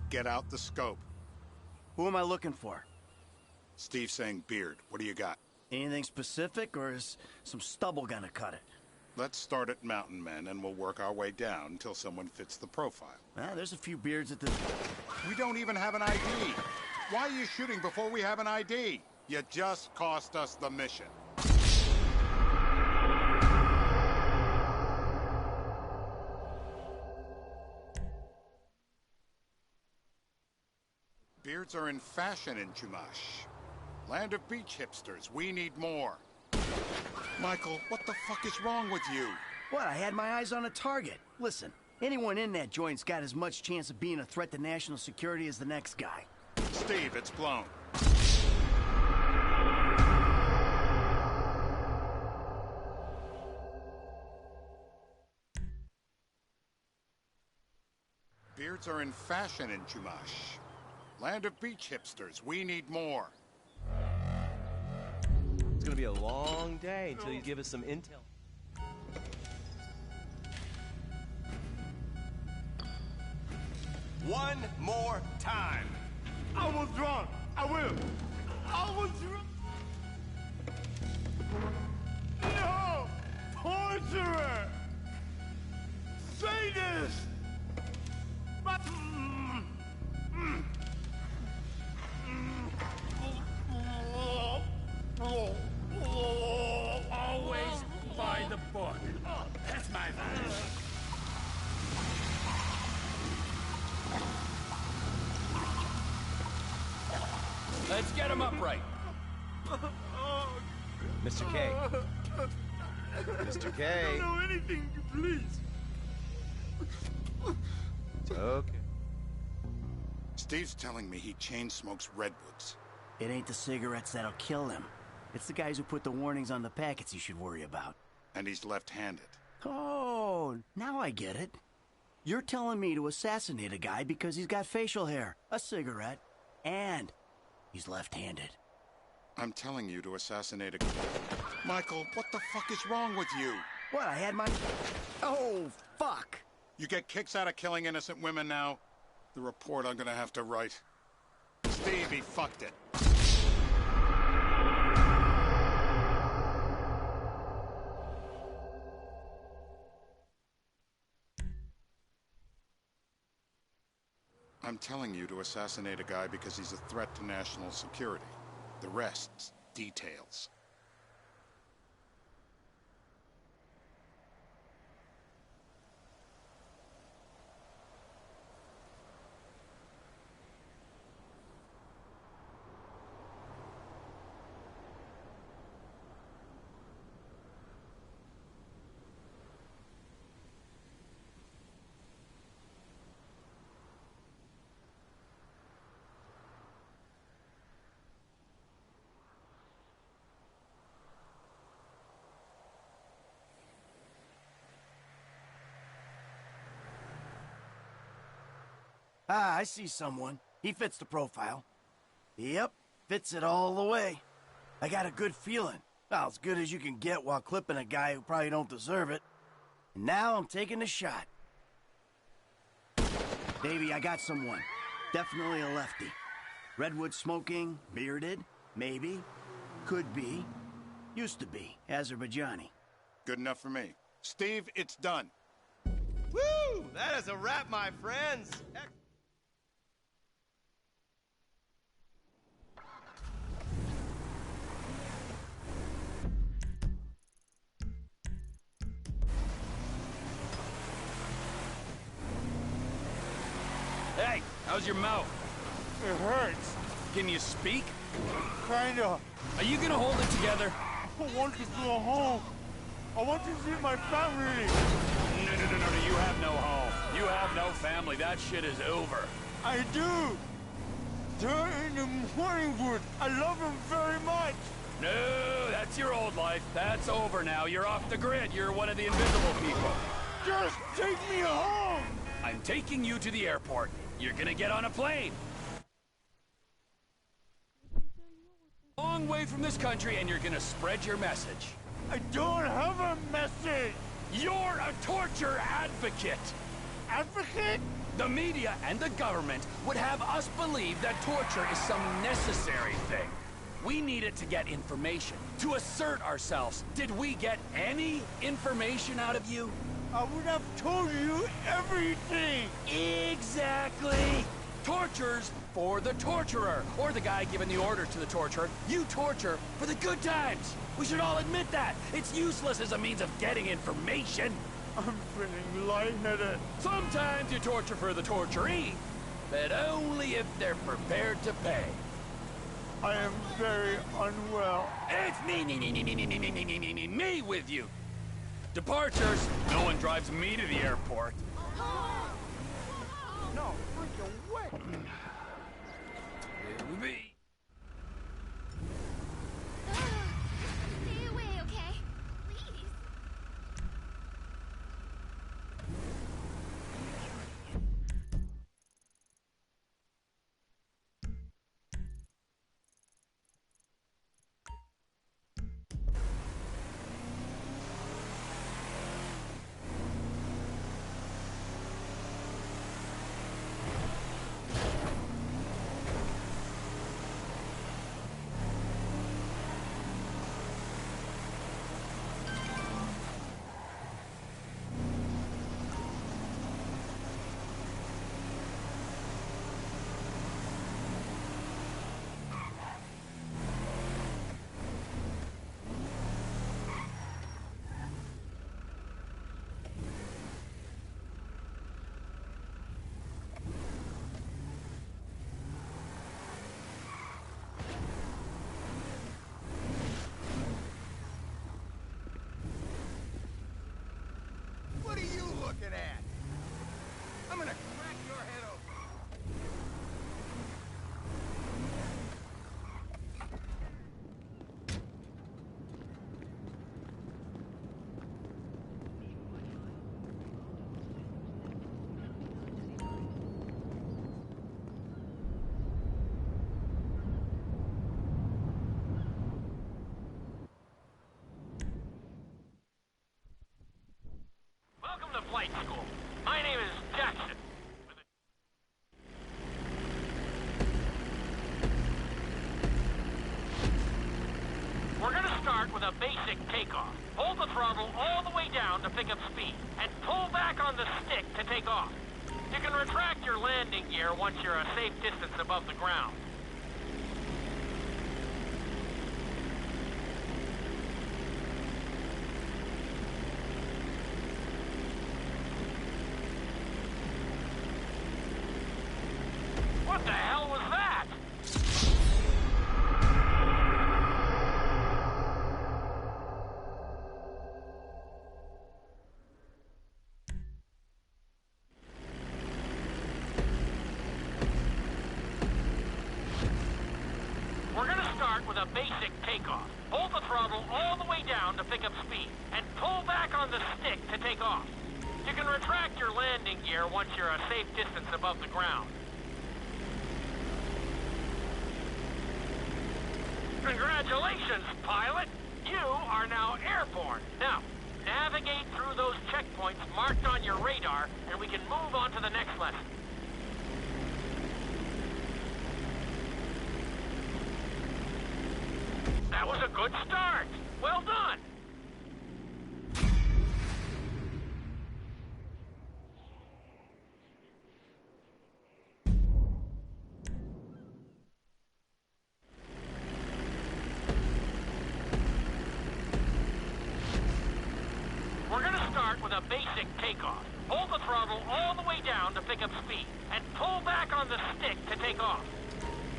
[SPEAKER 18] Get out the scope.
[SPEAKER 2] Who am I looking for?
[SPEAKER 18] Steve saying beard. What do you got?
[SPEAKER 2] Anything specific, or is some stubble gonna cut it?
[SPEAKER 18] Let's start at Mountain Men, and we'll work our way down until someone fits the profile.
[SPEAKER 2] There's a few beards at the...
[SPEAKER 18] We don't even have an ID. Why are you shooting before we have an ID? You just cost us the mission. Beards are in fashion in Chumash. Land of beach hipsters. We need more. Michael, what the fuck is wrong with you?
[SPEAKER 2] What? I had my eyes on a target. Listen, anyone in that joint's got as much chance of being a threat to national security as the next guy.
[SPEAKER 18] Steve, it's blown. Beards are in fashion in Chumash. Land of beach hipsters. We need more.
[SPEAKER 20] It's gonna be a long day until you give us some intel.
[SPEAKER 21] One more time.
[SPEAKER 7] I was wrong. I will. I was wrong. No! Torturer! Sadist!
[SPEAKER 10] Always by the book. That's my vibe. Let's get him upright.
[SPEAKER 20] Mr. K. Mr. K.
[SPEAKER 7] I don't know anything, please.
[SPEAKER 20] Okay.
[SPEAKER 18] Steve's telling me he chain smokes redwoods.
[SPEAKER 2] It ain't the cigarettes that'll kill him. It's the guys who put the warnings on the packets you should worry about.
[SPEAKER 18] And he's left-handed.
[SPEAKER 2] Oh, now I get it. You're telling me to assassinate a guy because he's got facial hair, a cigarette, and he's left-handed.
[SPEAKER 18] I'm telling you to assassinate a... Michael, what the fuck is wrong with you?
[SPEAKER 2] What, I had my... Oh, fuck!
[SPEAKER 18] You get kicks out of killing innocent women now? The report I'm gonna have to write. Steve, he fucked it. I'm telling you to assassinate a guy because he's a threat to national security. The rest's details.
[SPEAKER 2] Ah, I see someone. He fits the profile. Yep, fits it all the way. I got a good feeling. Well, as good as you can get while clipping a guy who probably don't deserve it. And now I'm taking the shot. Baby, I got someone. Definitely a lefty. Redwood smoking, bearded, maybe, could be, used to be, Azerbaijani.
[SPEAKER 18] Good enough for me. Steve, it's done.
[SPEAKER 20] Woo! That is a wrap, my friends.
[SPEAKER 10] Hey, how's your mouth?
[SPEAKER 7] It hurts.
[SPEAKER 10] Can you speak?
[SPEAKER 7] Kinda.
[SPEAKER 10] Are you gonna hold it together?
[SPEAKER 7] I want to go home. I want to see my family.
[SPEAKER 10] No. You have no home. You have no family. That shit is over.
[SPEAKER 7] I do. They're in the Morningwood. I love them very much.
[SPEAKER 10] No, that's your old life. That's over now. You're off the grid. You're one of the invisible people.
[SPEAKER 7] Just take me home.
[SPEAKER 10] I'm taking you to the airport. You're gonna get on a plane. Long way from this country, and you're gonna spread your message.
[SPEAKER 7] I don't have a message.
[SPEAKER 10] You're a torture advocate.
[SPEAKER 7] Advocate?
[SPEAKER 10] The media and the government would have us believe that torture is some necessary thing. We need it to get information, to assert ourselves. Did we get any information out of you?
[SPEAKER 7] I would have told you everything!
[SPEAKER 10] Exactly! Torture's for the torturer, or the guy giving the order to the torturer. You torture for the good times. We should all admit that. It's useless as a means of getting information.
[SPEAKER 7] I'm feeling lightheaded.
[SPEAKER 10] Sometimes you torture for the torturee, but only if they're prepared to pay.
[SPEAKER 7] I am very unwell.
[SPEAKER 10] It's me with you. Departures. No one drives me to the airport.
[SPEAKER 7] No, freaking way.
[SPEAKER 10] It'll be.
[SPEAKER 8] Stay away, okay? Please.
[SPEAKER 20] What are you looking at? I'm gonna crack your head open.
[SPEAKER 1] Welcome to flight school. My name is Jackson. We're gonna start with a basic takeoff. Hold the throttle all the way down to pick up speed, and pull back on the stick to take off. You can retract your landing gear once you're a safe distance above the ground. What the hell was that? We're gonna start with a basic takeoff. Hold the throttle all the way down to pick up speed, and pull back on the stick to take off. You can retract your landing gear once you're a safe distance above the ground. Congratulations, pilot! You are now airborne. Now, navigate through those checkpoints marked on your radar, and we can move on to the next lesson. That was a good start. Well done. We're gonna start with a basic takeoff. Hold the throttle all the way down to pick up speed, and pull back on the stick to take off.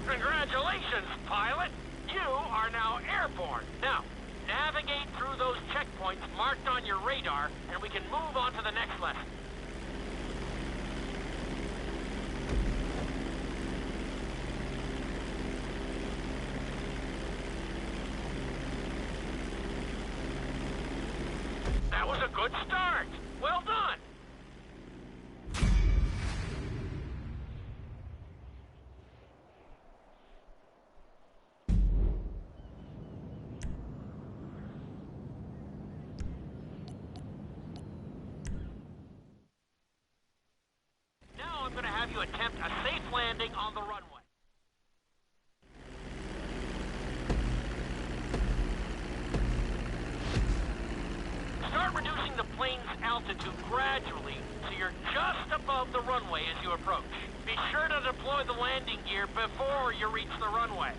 [SPEAKER 1] Congratulations, pilot! You are now airborne. Now, navigate through those checkpoints marked on your radar, and we can move on to the next lesson. That was a good start. Well done. Now I'm you attempt a safe landing on the runway. Start reducing the plane's altitude gradually so you're just above the runway as you approach. Be sure to deploy the landing gear before you reach the runway.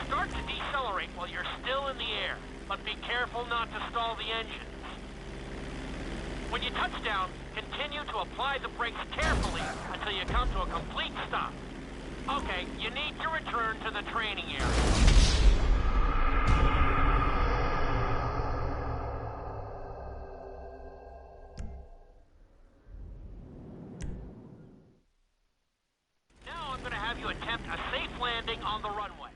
[SPEAKER 1] Start to decelerate while you're still in the air, but be careful not to stall the engines. When you touch down, continue to apply the brakes carefully until you come to a complete stop. Okay, you need to return to the training area. Now I'm going to have you attempt a safe landing on the runway.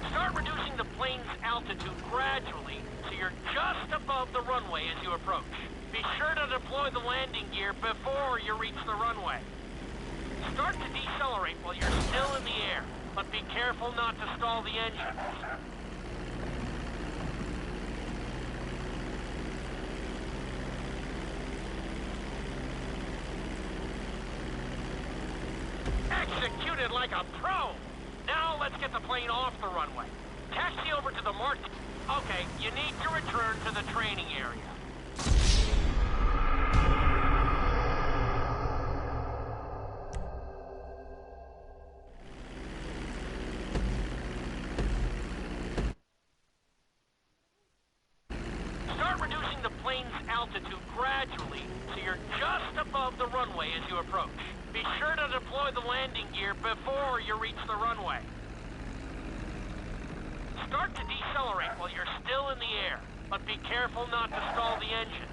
[SPEAKER 1] Start reducing the plane's altitude gradually so you're just above the runway as you approach. Be sure to deploy the landing gear before you reach the runway. Start to decelerate while you're still in the air, but be careful not to stall the engines. Executed like a pro! Now let's get the plane off the runway. Taxi over to the mark. Okay, you need to return to the training area. Start reducing the plane's altitude gradually so you're just above the runway as you approach. Be sure to deploy the landing gear before you reach the runway. Start to decelerate while you're still in the air, but be careful not to stall the engines.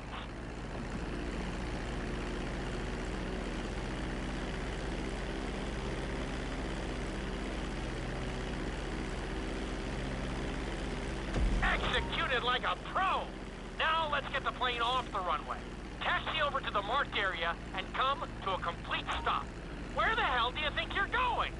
[SPEAKER 1] Executed like a pro! Now let's get the plane off the runway. Taxi over to the marked area and come to a complete stop. Where the hell do you think you're going?